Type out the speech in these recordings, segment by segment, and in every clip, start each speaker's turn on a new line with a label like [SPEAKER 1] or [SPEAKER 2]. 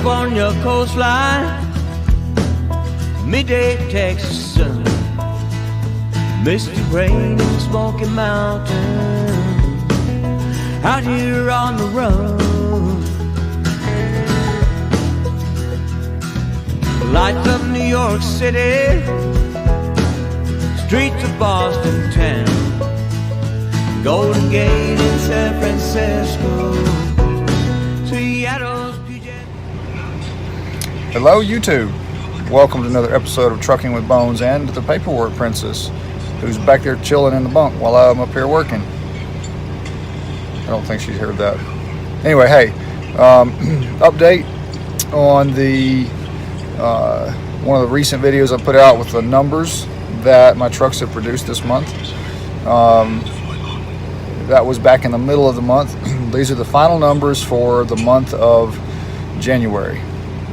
[SPEAKER 1] California coastline, midday Texas sun, misty rain in Smoky Mountain, out here on the run. Lights of New York City, streets of Boston town, Golden Gate in San Francisco, Seattle's PJ.
[SPEAKER 2] Hello YouTube, welcome to another episode of Trucking with Bones and the Paperwork Princess, who's back there chilling in the bunk while I'm up here working. I don't think she's heard that. Anyway, hey, update on the one of the recent videos I put out with the numbers that my trucks have produced this month. That was back in the middle of the month. These are the final numbers for the month of January,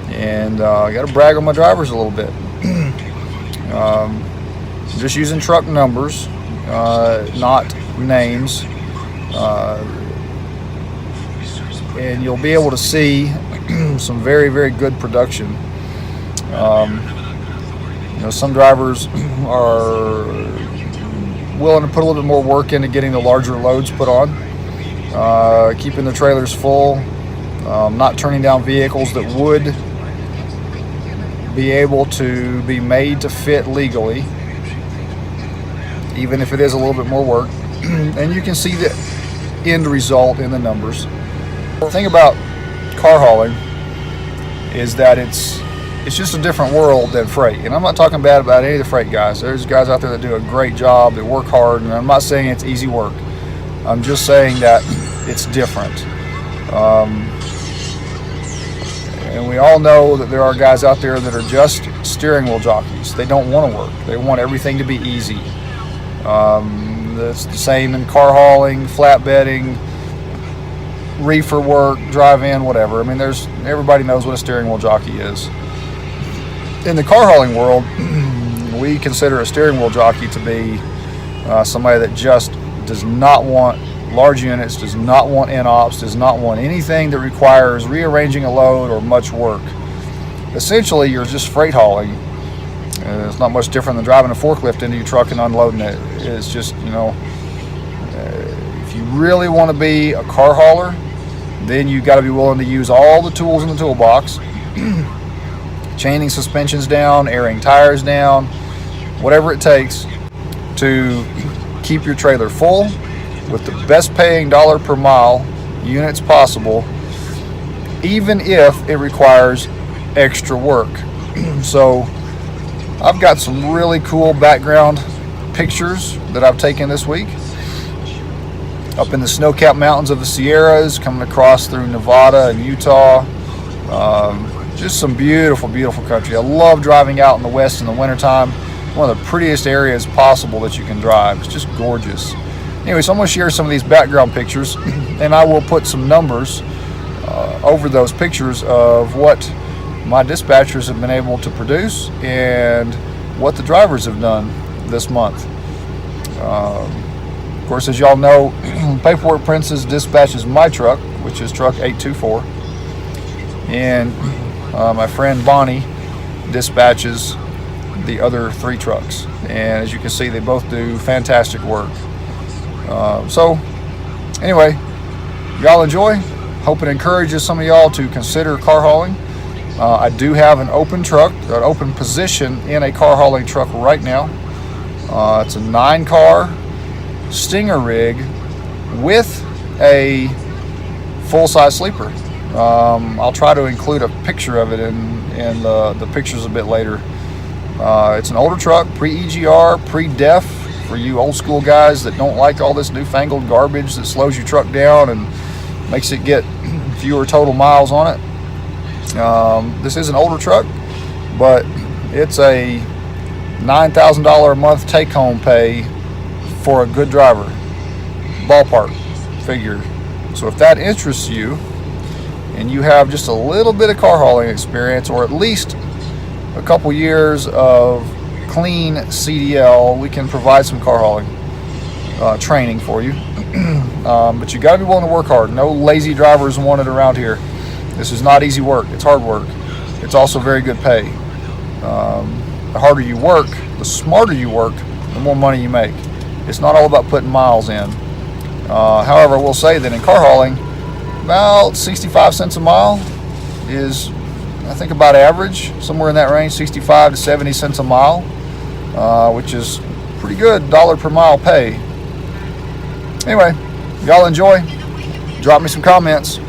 [SPEAKER 2] and I got to brag on my drivers a little bit. Just using truck numbers, not names, and you'll be able to see some very, very good production. Some drivers are willing to put a little bit more work into getting the larger loads put on, keeping the trailers full, not turning down vehicles that would be able to be made to fit legally, even if it is a little bit more work. And you can see the end result in the numbers. The thing about car hauling is that it's just a different world than freight. And I'm not talking bad about any of the freight guys. There's guys out there that do a great job, that work hard, and I'm not saying it's easy work. I'm just saying that it's different. And we all know that there are guys out there that are just steering wheel jockeys. They don't want to work. They want everything to be easy. That's the same in car hauling, flatbedding, reefer work, drive-in, whatever. I mean, everybody knows what a steering wheel jockey is. In the car hauling world, we consider a steering wheel jockey to be somebody that just does not want large units, does not want in-ops, does not want anything that requires rearranging a load or much work. Essentially, you're just freight hauling. It's not much different than driving a forklift into your truck and unloading it. It's just, if you really want to be a car hauler, then you got to be willing to use all the tools in the toolbox. Chaining suspensions down, airing tires down, whatever it takes to keep your trailer full with the best paying dollar per mile units possible, even if it requires extra work. So I've got some really cool background pictures that I've taken this week up in the snow-capped mountains of the Sierras, coming across through Nevada and Utah. Just some beautiful, beautiful country. I love driving out in the west in the wintertime. One of the prettiest areas possible that you can drive. It's just gorgeous. Anyway, so I'm going to share some of these background pictures, and I will put some numbers over those pictures of what my dispatchers have been able to produce and what the drivers have done this month. Of course, as y'all know, Paperwork Princess dispatches my truck, which is truck 824, and my friend Bonnie dispatches the other three trucks, and as you can see, they both do fantastic work. So anyway, y'all enjoy. Hope it encourages some of y'all to consider car hauling. I do have an open truck, an open position in a car hauling truck right now. It's a 9-car Stinger rig with a full-size sleeper. I'll try to include a picture of it in the pictures a bit later. It's an older truck, pre-EGR, pre-DEF, for you old school guys that don't like all this newfangled garbage that slows your truck down and makes it get fewer total miles on it. This is an older truck, but it's a $9,000 a month take-home pay for a good driver, ballpark figure. So if that interests you and you have just a little bit of car hauling experience, or at least a couple years of clean CDL, we can provide some car hauling training for you. But you got to be willing to work hard. No lazy drivers wanted around here. This is not easy work. It's hard work. It's also very good pay. The harder you work, the smarter you work, the more money you make. It's not all about putting miles in. However, I will say that in car hauling, about 65 cents a mile is, I think, about average, somewhere in that range, 65 to 70 cents a mile, which is pretty good dollar per mile pay. Anyway, y'all enjoy. Drop me some comments.